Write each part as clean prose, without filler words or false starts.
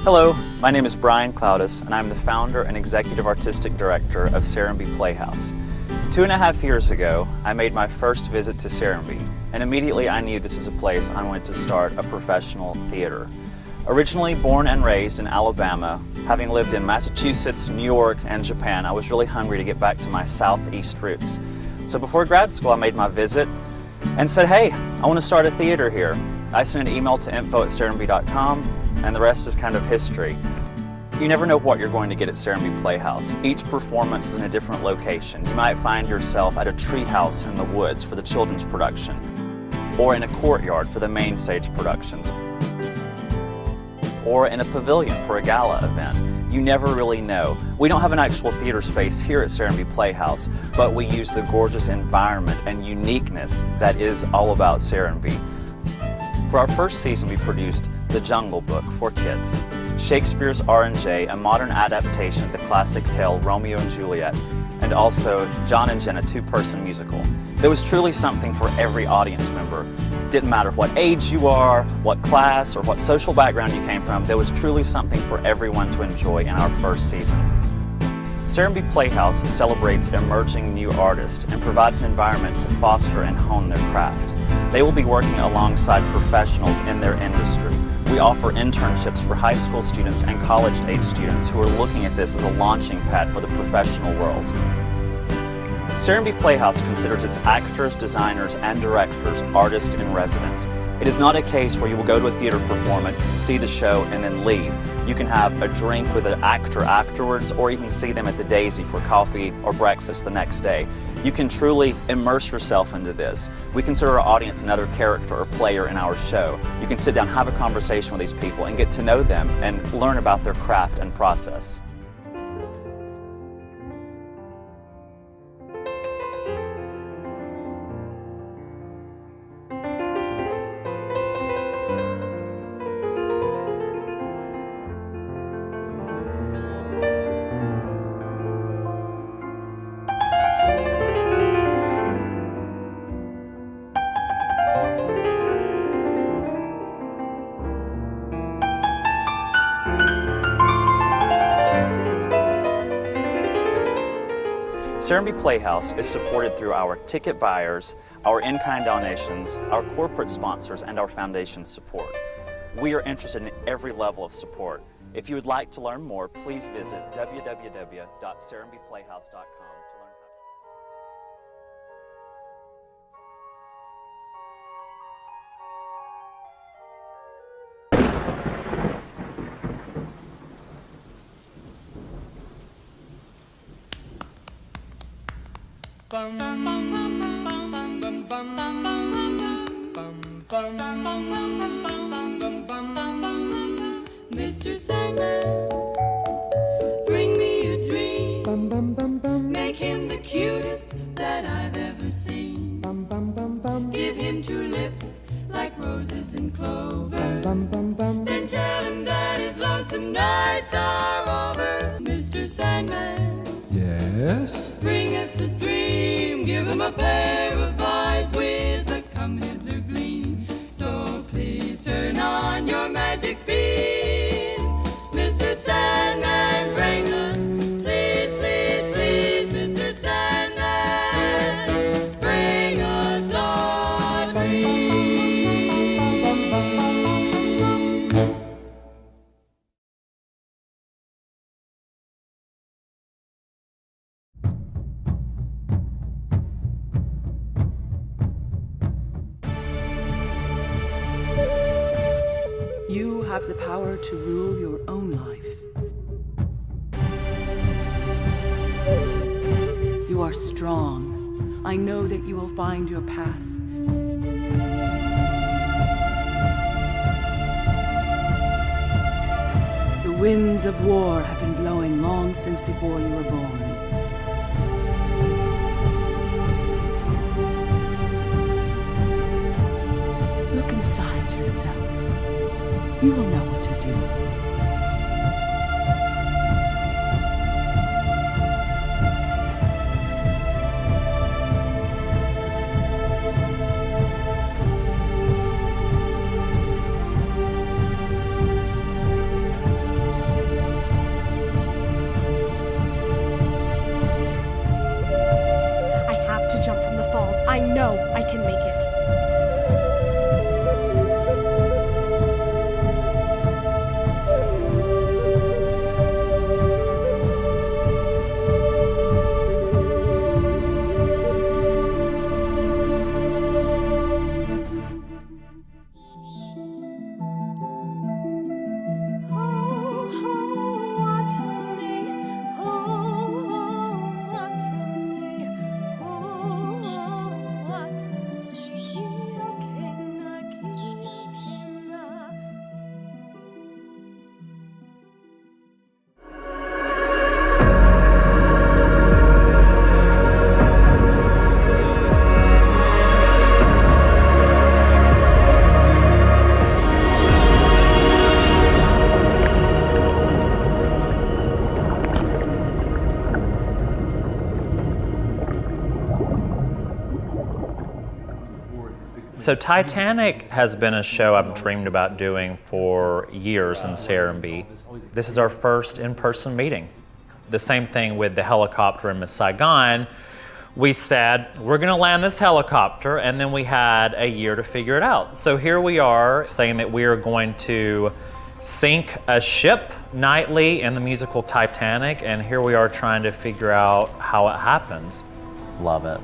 Hello, my name is Brian Clowdus, and I'm the founder and executive artistic director of Serenbe Playhouse. 2.5 years ago, I made my first visit to Serenbe, and immediately I knew this is a place I wanted to start a professional theater. Originally born and raised in Alabama, having lived in Massachusetts, New York, and Japan, I was really hungry to get back to my Southeast roots. So before grad school, I made my visit and said, hey, I want to start a theater here. I sent an email to info@serenbe.com, and the rest is kind of history. You never know what you're going to get at Serenbe Playhouse. Each performance is in a different location. You might find yourself at a treehouse in the woods for the children's production, or in a courtyard for the main stage productions, or in a pavilion for a gala event. You never really know. We don't have an actual theater space here at Serenbe Playhouse, but we use the gorgeous environment and uniqueness that is all about Serenbe. For our first season, we produced The Jungle Book for kids, Shakespeare's R&J, a modern adaptation of the classic tale Romeo and Juliet, and also John and Jen, a two-person musical. There was truly something for every audience member. Didn't matter what age you are, what class, or what social background you came from, there was truly something for everyone to enjoy in our first season. Serenbe Playhouse celebrates emerging new artists and provides an environment to foster and hone their craft. They will be working alongside professionals in their industry. We offer internships for high school students and college-age students who are looking at this as a launching pad for the professional world. Serenbe Playhouse considers its actors, designers, and directors artists in residence. It is not a case where you will go to a theater performance, see the show, and then leave. You can have a drink with an actor afterwards, or even see them at the Daisy for coffee or breakfast the next day. You can truly immerse yourself into this. We consider our audience another character or player in our show. You can sit down, have a conversation with these people, and get to know them and learn about their craft and process. Serenbe Playhouse is supported through our ticket buyers, our in-kind donations, our corporate sponsors, and our foundation support. We are interested in every level of support. If you would like to learn more, please visit www.serenbeplayhouse.com to learn how. Mr. Sandman, bring me a dream. Make him the cutest that I've ever seen. Give him 2 lips like roses and clover. Then tell him that his lonesome nights are over. Mr. Sandman, yes? bring us a dream. Give him a pair of eyes with a come hither gleam. So please turn on your magic beam. Mr. Sandman, bring us, please, please, please, Mr. Sandman, bring us a dream. You have the power to rule your own life. You are strong. I know that you will find your path. The winds of war have been blowing long since before you were born. Look inside yourself. You will know what to do. So Titanic has been a show I've dreamed about doing for years in Serenbe. This is our first in-person meeting. The same thing with the helicopter in Miss Saigon. We said, we're gonna land this helicopter, and then we had a year to figure it out. So here we are saying that we are going to sink a ship nightly in the musical Titanic, and here we are trying to figure out how it happens. Love it.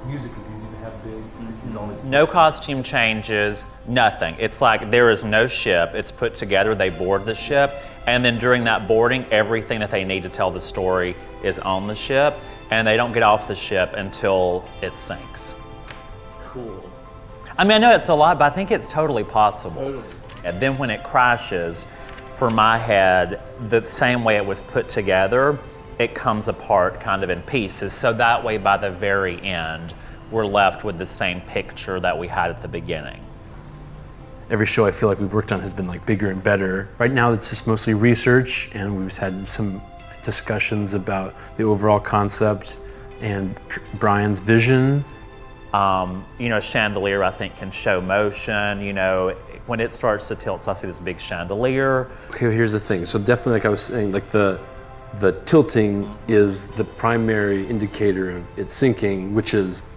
Music is easy to have big. No costume changes, nothing. It's like there is no ship. It's put together, they board the ship, and then during that boarding, everything that they need to tell the story is on the ship, and they don't get off the ship until it sinks. Cool. I mean, I know it's a lot, but I think it's totally possible. Totally. And then when it crashes, for my head, the same way it was put together, it comes apart kind of in pieces. So that way, by the very end, we're left with the same picture that we had at the beginning. Every show I feel like we've worked on has been like bigger and better. Right now it's just mostly research, and we've had some discussions about the overall concept and Brian's vision. You know, a chandelier I think can show motion, you know, when it starts to tilt, so I see this big chandelier. Okay, here's the thing. So definitely, like I was saying, like the tilting is the primary indicator of it sinking, which is,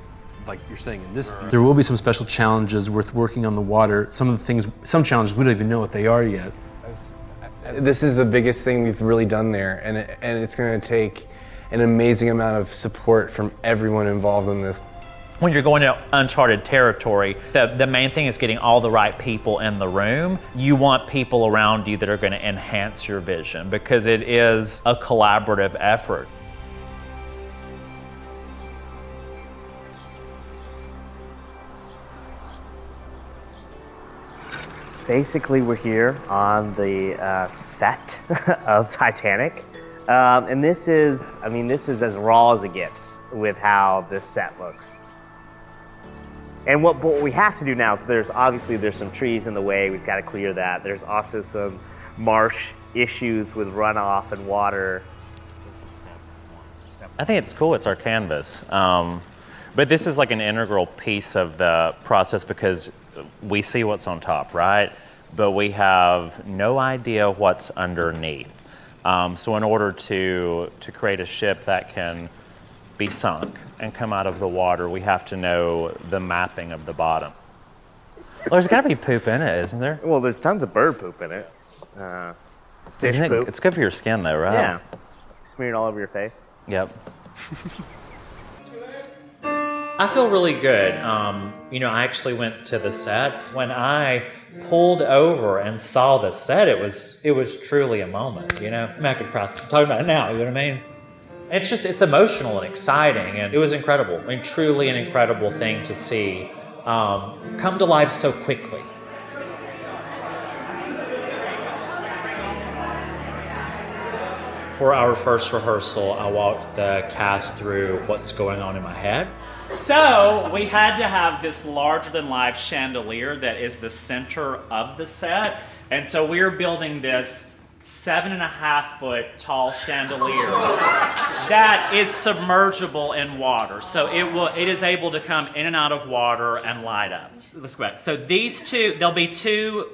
like you're saying in this view. There will be some special challenges worth working on the water. Some of the things, some challenges we don't even know what they are yet. This is the biggest thing we've really done there, and it's going to take an amazing amount of support from everyone involved in this. When you're going to uncharted territory, the main thing is getting all the right people in the room. You want people around you that are going to enhance your vision, because it is a collaborative effort. Basically, we're here on the set of Titanic, and this is as raw as it gets with how this set looks. And what we have to do now, so there's some trees in the way, we've got to clear that. There's also some marsh issues with runoff and water. I think it's cool, it's our canvas. But this is like an integral piece of the process because we see what's on top, right? But we have no idea what's underneath. So in order to create a ship that can be sunk and come out of the water, we have to know the mapping of the bottom. Well, there's got to be poop in it, isn't there? Well, there's tons of bird poop in it. Fish poop. It's good for your skin, though, right? Yeah. Smeared all over your face. Yep. I feel really good. You know, I actually went to the set. When I pulled over and saw the set, it was truly a moment, you know? I mean, I could cry talking about it now, you know what I mean? It's emotional and exciting, and it was incredible. I mean, truly an incredible thing to see come to life so quickly. For our first rehearsal, I walked the cast through what's going on in my head. So we had to have this larger-than-life chandelier that is the center of the set, and so we're building this 7.5-foot tall chandelier that is submergible in water. So it is able to come in and out of water and light up. Let's go back. So there'll be two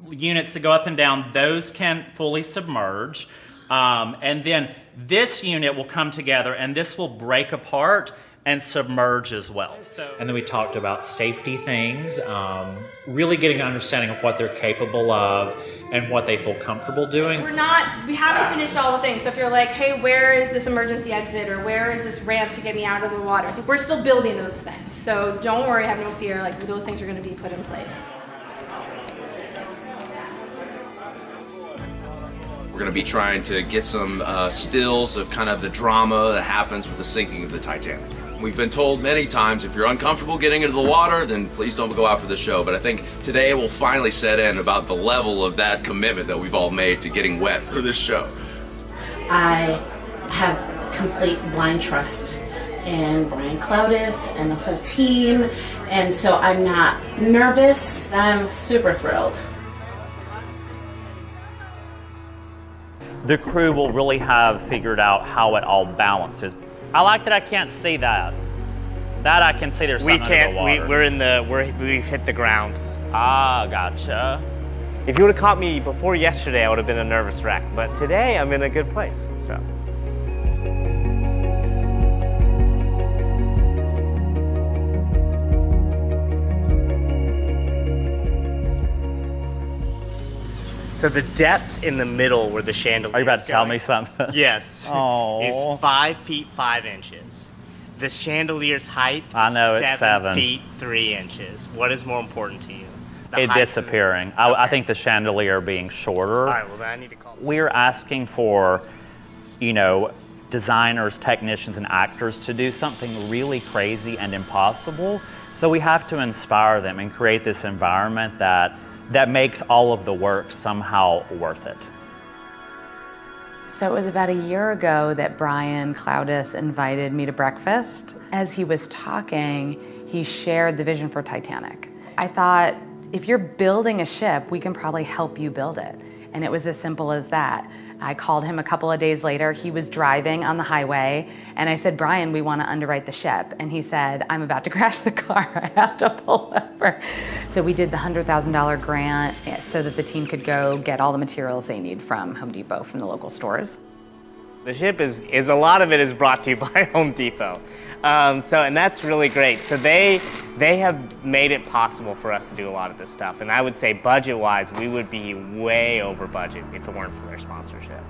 units that go up and down. Those can fully submerge. And then this unit will come together and this will break apart and submerge as well. And then we talked about safety things, really getting an understanding of what they're capable of and what they feel comfortable doing. We haven't finished all the things. So if you're like, hey, where is this emergency exit or where is this ramp to get me out of the water? We're still building those things. So don't worry, have no fear, like those things are gonna be put in place. We're going to be trying to get some stills of kind of the drama that happens with the sinking of the Titanic. We've been told many times, if you're uncomfortable getting into the water, then please don't go out for the show. But I think today will finally set in about the level of that commitment that we've all made to getting wet for this show. I have complete blind trust in Brian Clowdus and the whole team. And so I'm not nervous. I'm super thrilled. The crew will really have figured out how it all balances. I like that I can't see that. That I can see there's We something under the can't. water. We've hit the ground. Ah, gotcha. If you would have caught me before yesterday, I would have been a nervous wreck. But today, I'm in a good place. So. So the depth in the middle where the chandelier. Are you about to tell me something? Yes. Oh. Is 5 feet 5 inches. The chandelier's height I know, is it's 7 7. feet 3 inches. What is more important to you? The It height disappearing. I think the chandelier being shorter. All right, well then I need to call. We're asking for, designers, technicians, and actors to do something really crazy and impossible. So we have to inspire them and create this environment that makes all of the work somehow worth it. So it was about a year ago that Brian Clowdus invited me to breakfast. As he was talking, he shared the vision for Titanic. I thought, if you're building a ship, we can probably help you build it. And it was as simple as that. I called him a couple of days later. He was driving on the highway, and I said, Brian, we want to underwrite the ship. And he said, I'm about to crash the car. I have to pull over. So we did the $100,000 grant so that the team could go get all the materials they need from Home Depot, from the local stores. The ship is a lot of it is brought to you by Home Depot. And that's really great. So they have made it possible for us to do a lot of this stuff. And I would say budget-wise, we would be way over budget if it weren't for their sponsorship.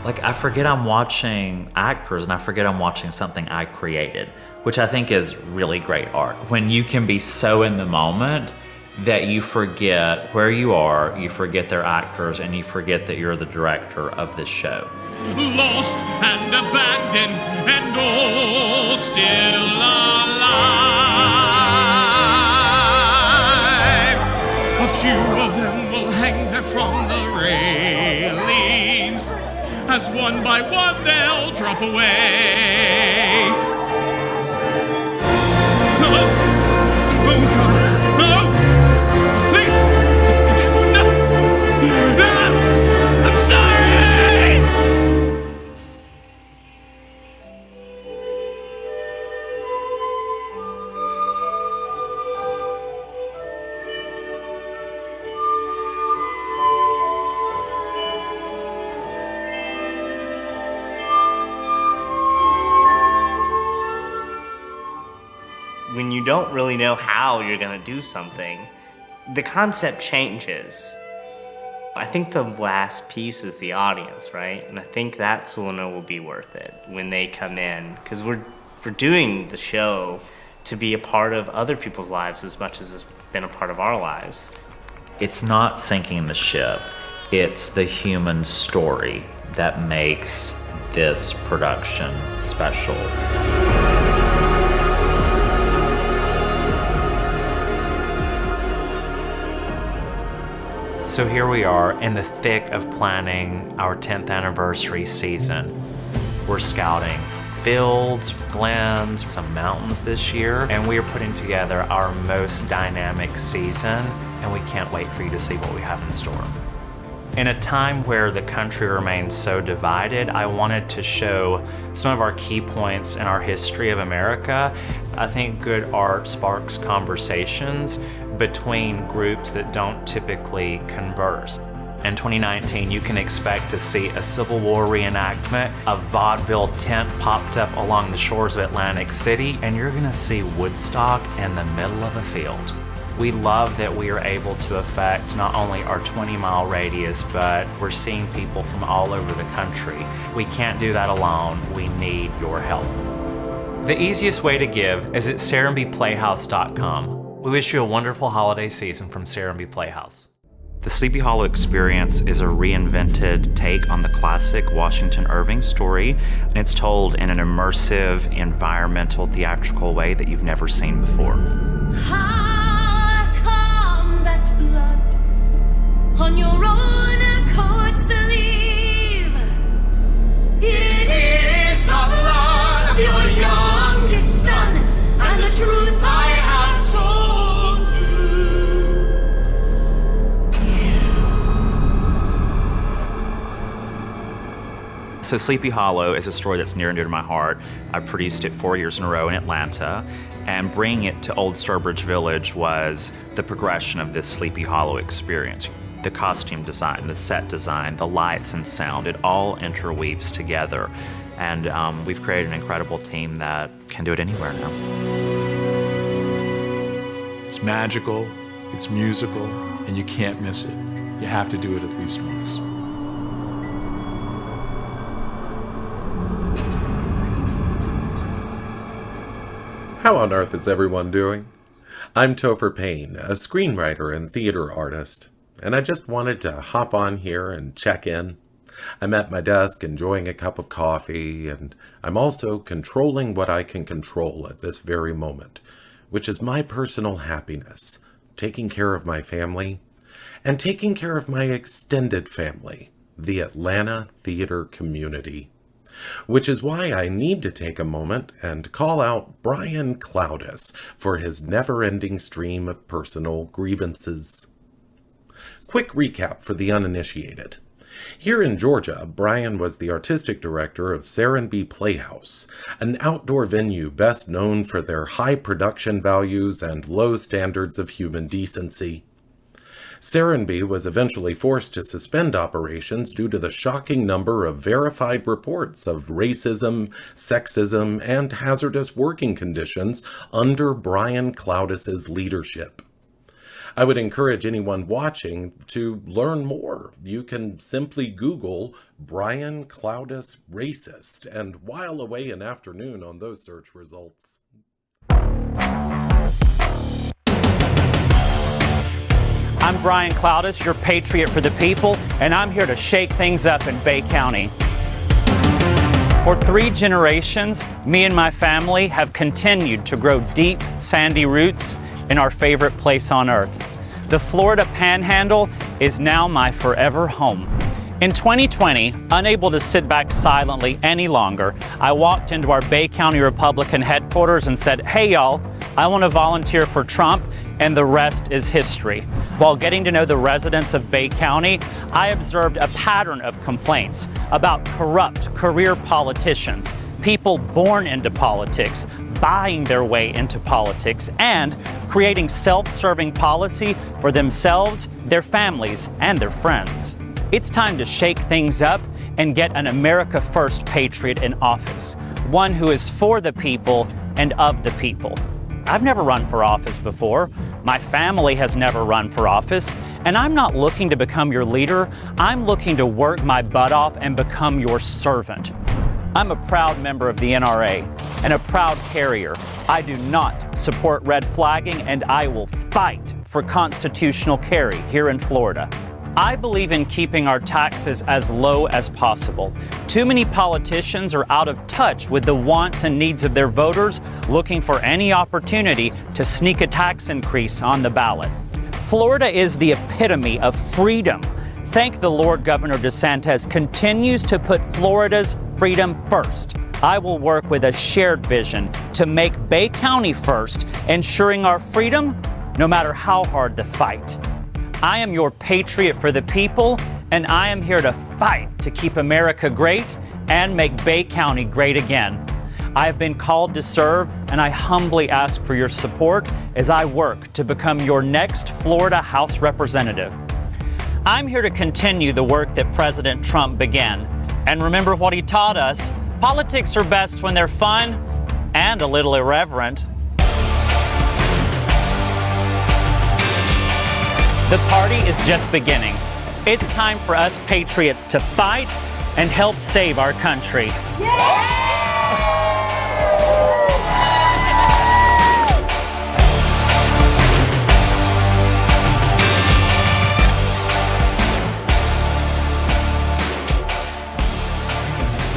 Like, I forget I'm watching actors and I forget I'm watching something I created, which I think is really great art. When you can be so in the moment that you forget where you are, you forget they're actors, and you forget that you're the director of this show. Lost and abandoned and all still alive. A few of them will hang there from the railings, as one by one they'll drop away. Oh God, no! Please! No! No! I'm sorry! When you don't really know how you're going to do something, the concept changes. I think the last piece is the audience, right? And I think that's when it will be worth it, when they come in. Because we're doing the show to be a part of other people's lives as much as it's been a part of our lives. It's not sinking the ship, it's the human story that makes this production special. So here we are in the thick of planning our 10th anniversary season. We're scouting fields, glens, some mountains this year, and we are putting together our most dynamic season, and we can't wait for you to see what we have in store. In a time where the country remains so divided, I wanted to show some of our key points in our history of America. I think good art sparks conversations between groups that don't typically converse. In 2019, you can expect to see a Civil War reenactment, a vaudeville tent popped up along the shores of Atlantic City, and you're gonna see Woodstock in the middle of a field. We love that we are able to affect not only our 20-mile radius, but we're seeing people from all over the country. We can't do that alone. We need your help. The easiest way to give is at SerenbePlayhouse.com. We wish you a wonderful holiday season from Serenbe Playhouse. The Sleepy Hollow Experience is a reinvented take on the classic Washington Irving story, and it's told in an immersive, environmental, theatrical way that you've never seen before. How come that blood on your own accord to leave? It is the blood of your youngest son, and the truth I have told you. So Sleepy Hollow is a story that's near and dear to my heart. I produced it 4 years in a row in Atlanta, and bringing it to Old Sturbridge Village was the progression of this Sleepy Hollow experience. The costume design, the set design, the lights and sound, it all interweaves together. And we've created an incredible team that can do it anywhere now. It's magical, it's musical, and you can't miss it. You have to do it at least once. How on earth is everyone doing? I'm Topher Payne, a screenwriter and theater artist, and I just wanted to hop on here and check in. I'm at my desk enjoying a cup of coffee, and I'm also controlling what I can control at this very moment, which is my personal happiness, taking care of my family, and taking care of my extended family, the Atlanta theater community. Which is why I need to take a moment and call out Brian Clowdus for his never-ending stream of personal grievances. Quick recap for the uninitiated. Here in Georgia, Brian was the artistic director of Serenbe Playhouse, an outdoor venue best known for their high production values and low standards of human decency. Serenbe was eventually forced to suspend operations due to the shocking number of verified reports of racism, sexism, and hazardous working conditions under Brian Clowdus's leadership. I would encourage anyone watching to learn more. You can simply Google Brian Clowdus racist and while away an afternoon on those search results. I'm Brian Clowdus, your patriot for the people, and I'm here to shake things up in Bay County. For 3 generations, me and my family have continued to grow deep, sandy roots in our favorite place on earth. The Florida Panhandle is now my forever home. In 2020, unable to sit back silently any longer, I walked into our Bay County Republican headquarters and said, "Hey y'all, I want to volunteer for Trump," and the rest is history. While getting to know the residents of Bay County, I observed a pattern of complaints about corrupt career politicians, people born into politics, buying their way into politics, and creating self-serving policy for themselves, their families, and their friends. It's time to shake things up and get an America First patriot in office, one who is for the people and of the people. I've never run for office before. My family has never run for office, and I'm not looking to become your leader. I'm looking to work my butt off and become your servant. I'm a proud member of the NRA and a proud carrier. I do not support red flagging, and I will fight for constitutional carry here in Florida. I believe in keeping our taxes as low as possible. Too many politicians are out of touch with the wants and needs of their voters, looking for any opportunity to sneak a tax increase on the ballot. Florida is the epitome of freedom. Thank the Lord Governor DeSantis continues to put Florida's freedom first. I will work with a shared vision to make Bay County first, ensuring our freedom no matter how hard the fight. I am your patriot for the people, and I am here to fight to keep America great and make Bay County great again. I have been called to serve, and I humbly ask for your support as I work to become your next Florida House Representative. I'm here to continue the work that President Trump began. And remember what he taught us: politics are best when they're fun and a little irreverent. The party is just beginning. It's time for us patriots to fight and help save our country.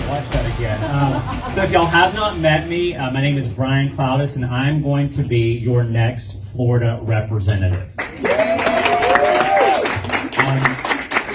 Watch that again. So if y'all have not met me, my name is Brian Clowdus, and I'm going to be your next Florida representative.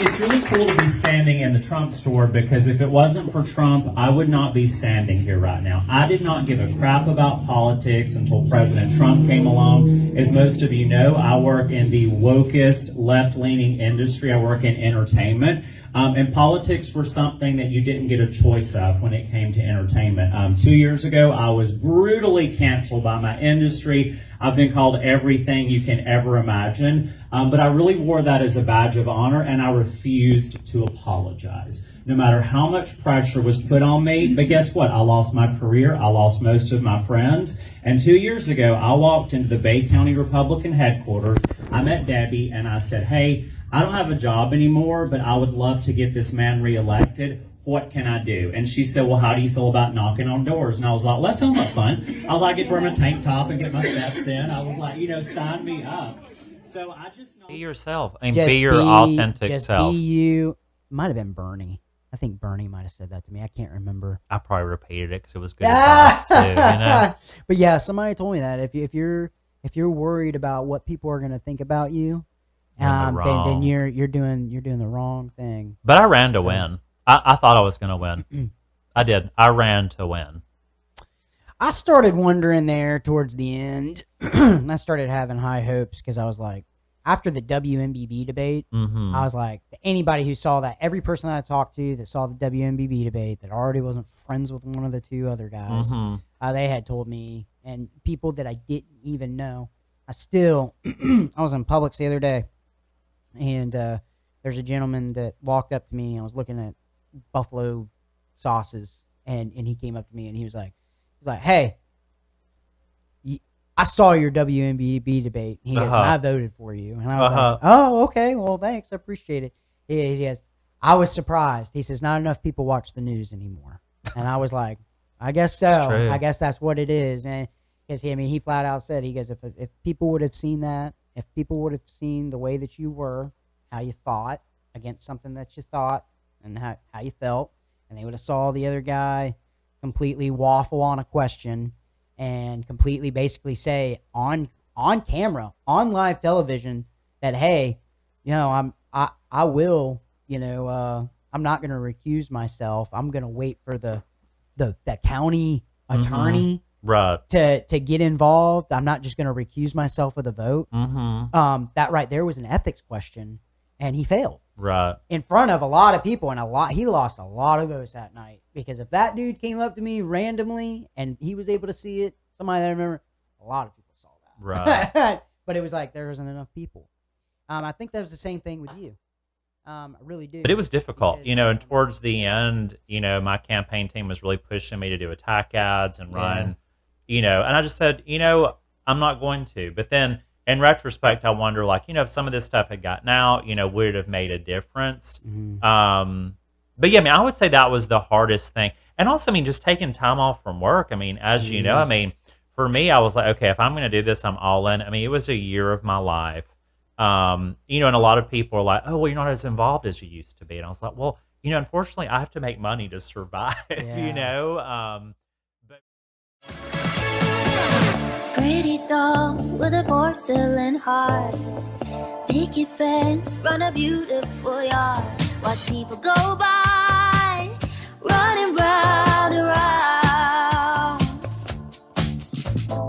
It's it's really cool to be standing in the Trump store because if it wasn't for Trump, I would not be standing here right now. I did not give a crap about politics until President Trump came along. As most of you know, I work in the wokest, left-leaning industry. I work in entertainment. And politics were something that you didn't get a choice of when it came to entertainment. 2 years ago, I was brutally canceled by my industry. I've been called everything you can ever imagine. But I really wore that as a badge of honor, and I refused to apologize. No matter how much pressure was put on me, but guess what? I lost my career. I lost most of my friends. And 2 years ago, I walked into the Bay County Republican headquarters. I met Debbie, and I said, hey, I don't have a job anymore, but I would love to get this man reelected. What can I do? And she said, well, how do you feel about knocking on doors? And I was like, well, that sounds like fun. I was like, I get to wear my tank top and get my steps in. I was like, sign me up. So I just know. Be yourself. I mean, Just be your authentic self. Be you. Might have been Bernie. I think Bernie might have said that to me. I can't remember. I probably repeated it because it was good advice too, you know? But yeah, somebody told me that if you're worried about what people are going to think about you, then you're doing the wrong thing. But I ran to win. I thought I was going to win. I did. I ran to win. I started wondering there towards the end. And I started having high hopes because I was like, after the WMBB debate, I was like, anybody who saw that, every person that I talked to that saw the WMBB debate that already wasn't friends with one of the two other guys, they had told me, and people that I didn't even know, I was in Publix the other day, and there's a gentleman that walked up to me, and I was looking at buffalo sauces, and he came up to me, and he was like, hey, I saw your WMBB debate. He goes, and I voted for you. And I was like, oh, okay. Well, thanks. I appreciate it. He goes, I was surprised. He says, not enough people watch the news anymore. And I was like, I guess so. I guess that's what it is. And because he flat out said, he goes, if people would have seen that, if people would have seen the way that you were, how you fought against something that you thought and how you felt, and they would have saw the other guy completely waffle on a question and completely basically say on camera, on live television, that, hey, I will, I'm not going to recuse myself. I'm going to wait for the county attorney to get involved. I'm not just going to recuse myself of the vote. That right there was an ethics question, and he failed. Right. In front of a lot of people, and he lost a lot of votes that night, because if that dude came up to me randomly and he was able to see it, somebody that I remember, a lot of people saw that. Right. But it was like there wasn't enough people. I think that was the same thing with you. I really do. But it was difficult, and towards the end, my campaign team was really pushing me to do attack ads and run, and I just said, I'm not going to. But then in retrospect, I wonder, if some of this stuff had gotten out, would it have made a difference? But yeah, I would say that was the hardest thing. And also, just taking time off from work. As you know, for me, I was like, okay, if I'm going to do this, I'm all in. It was a year of my life. And a lot of people are like, oh, well, you're not as involved as you used to be. And I was like, well, unfortunately, I have to make money to survive, Pretty doll with a porcelain heart, picket fence, run a beautiful yard. Watch people go by, running round and round,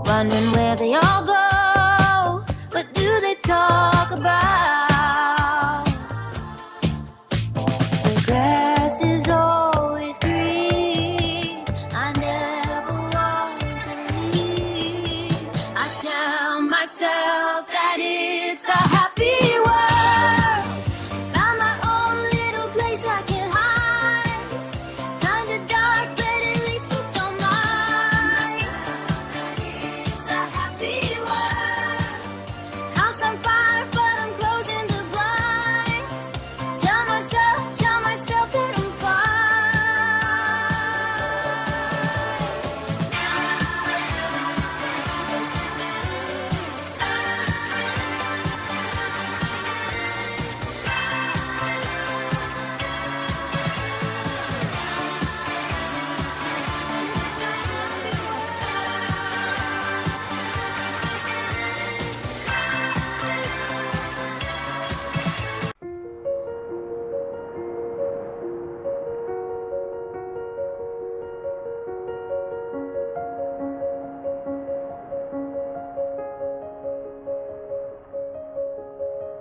wondering where they all go. What do they talk about? The grass is always green. I never want to leave. I tell myself that it's a happy world. Found my own little place I can hide.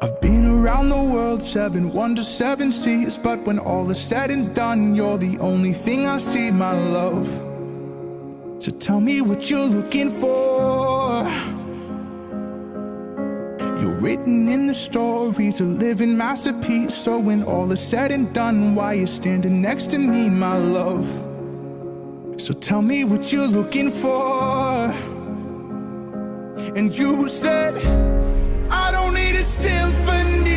I've been around the world, 7 wonders, 7 seas, but when all is said and done, you're the only thing I see, my love. So tell me what you're looking for. You're written in the stories, a living masterpiece. So when all is said and done, why you standing next to me, my love? So tell me what you're looking for. And you said, I don't need a symphony,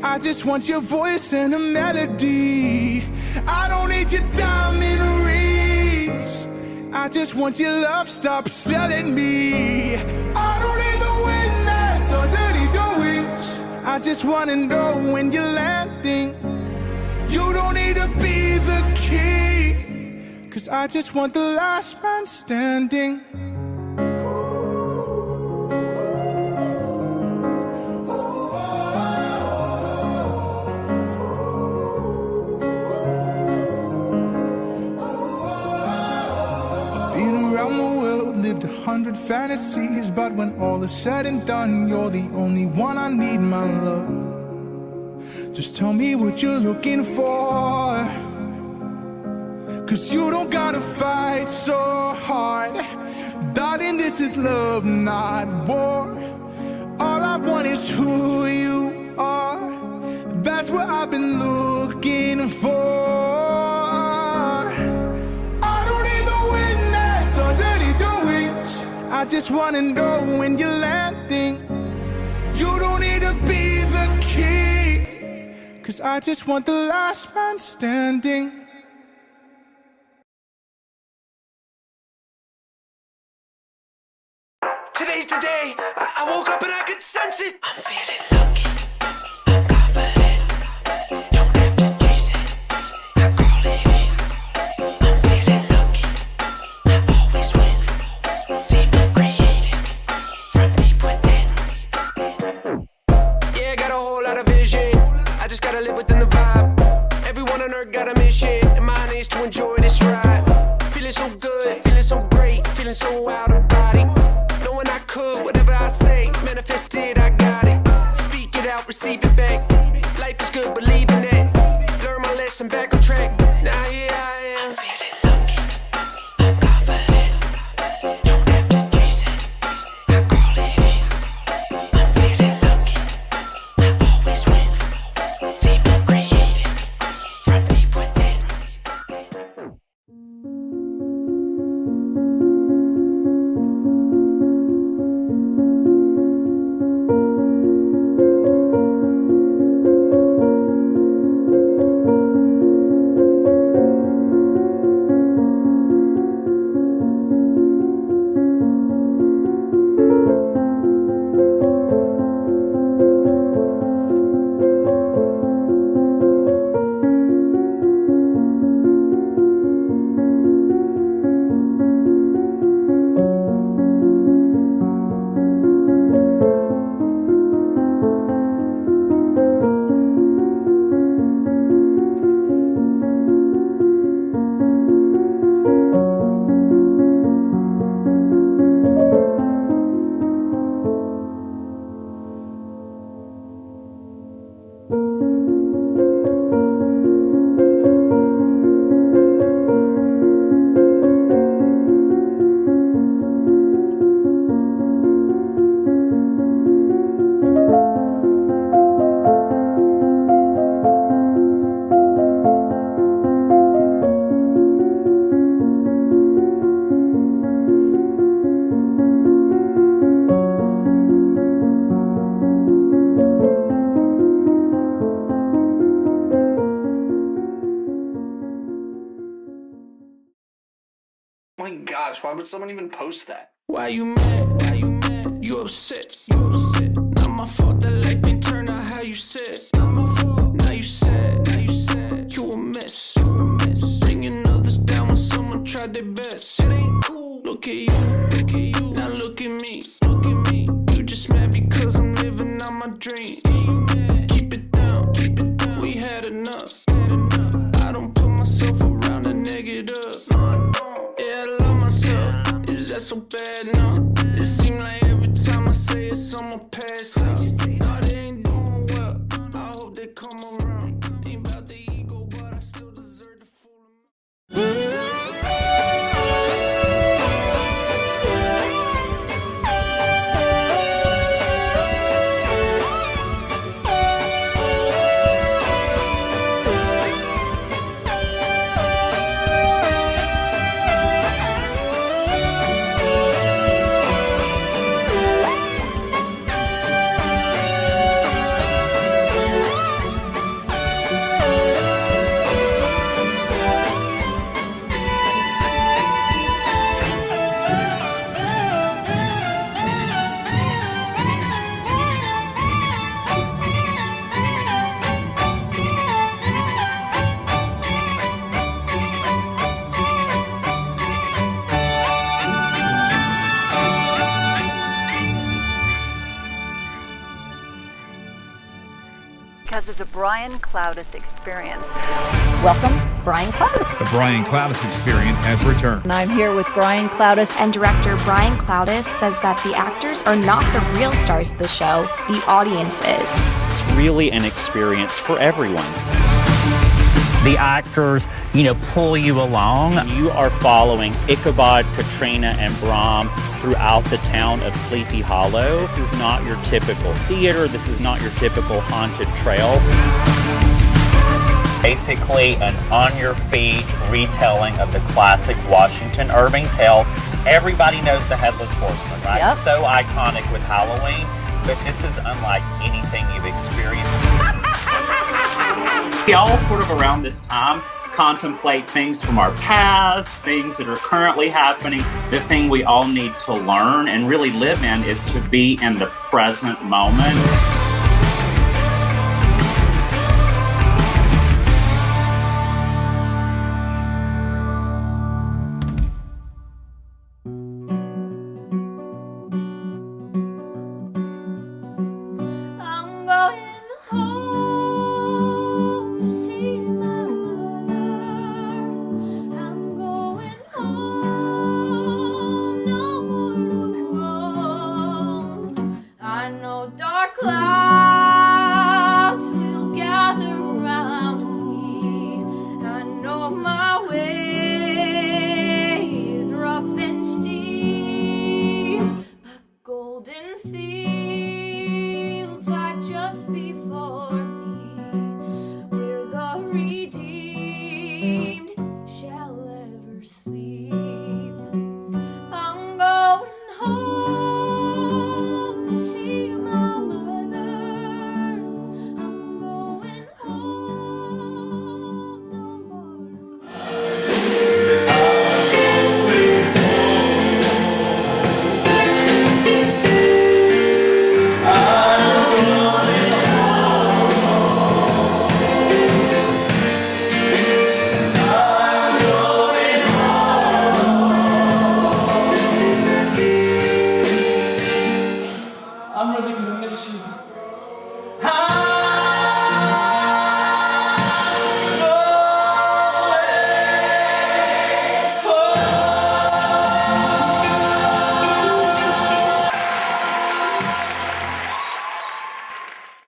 I just want your voice and a melody. I don't need your diamond rings, I just want your love, stop selling me. I don't need the wind that's underneath your wings, I just wanna know when you're landing. You don't need to be the king, 'cause I just want the last man standing. Around the world, lived 100 fantasies, but when all is said and done, you're the only one I need, my love. Just tell me what you're looking for, 'cause you don't gotta fight so hard. Darling, this is love, not war. All I want is who you are, that's what I've been looking for. I just wanna know when you're landing. You don't need to be the king, 'cause I just want the last man standing. Today's the day, I woke up and I could sense it. I'm feeling got a mission, and mine is to enjoy this ride. Feeling so good, feeling so great, feeling so out of body. Knowing I could, whatever I say, manifest it, I got it. Speak it out, receive it back. Life is good, believe in that. Learn my lesson, back on track. Now here I am. I'm feeling lucky, I'm confident. Don't have to chase it, I call it in. I'm feeling lucky, I always win. Seem to create it from deep within. My gosh, why would someone even post that? Why you mad? Why you mad? You upset? You upset? Not my fault that life ain't turned out how you said. Not my fault. Now you sad. Now you sad. You a mess. You a mess. Bringing others down when someone tried their best. It ain't cool. Look at you. Look at you. Now look at me. Look at me. You just mad because I'm living out my dream. Keep it down. Keep it down. We had enough. I don't put myself around and neg it up. Yeah, I love myself. Is that so bad? No. It seems like every time I say it, someone pass out. come around. Ain't about the ego, but I still deserve the full because it's a Brian Clowdus experience. Welcome, Brian Clowdus. The Brian Clowdus experience has returned. And I'm here with Brian Clowdus. And director Brian Clowdus says that the actors are not the real stars of the show, the audience is. It's really an experience for everyone. The actors, pull you along. You are following Ichabod, Katrina, and Brom throughout the town of Sleepy Hollow. This is not your typical theater. This is not your typical haunted trail. Basically, an on-your-feet retelling of the classic Washington Irving tale. Everybody knows the Headless Horseman, right? Yep. So iconic with Halloween, but this is unlike anything you've experienced. We all sort of around this time contemplate things from our past, things that are currently happening. The thing we all need to learn and really live in is to be in the present moment. I'm going home to see my mother. I'm going home, no more to roam. I know dark clouds will gather around me. I know my way is rough and steep, but golden fields are just before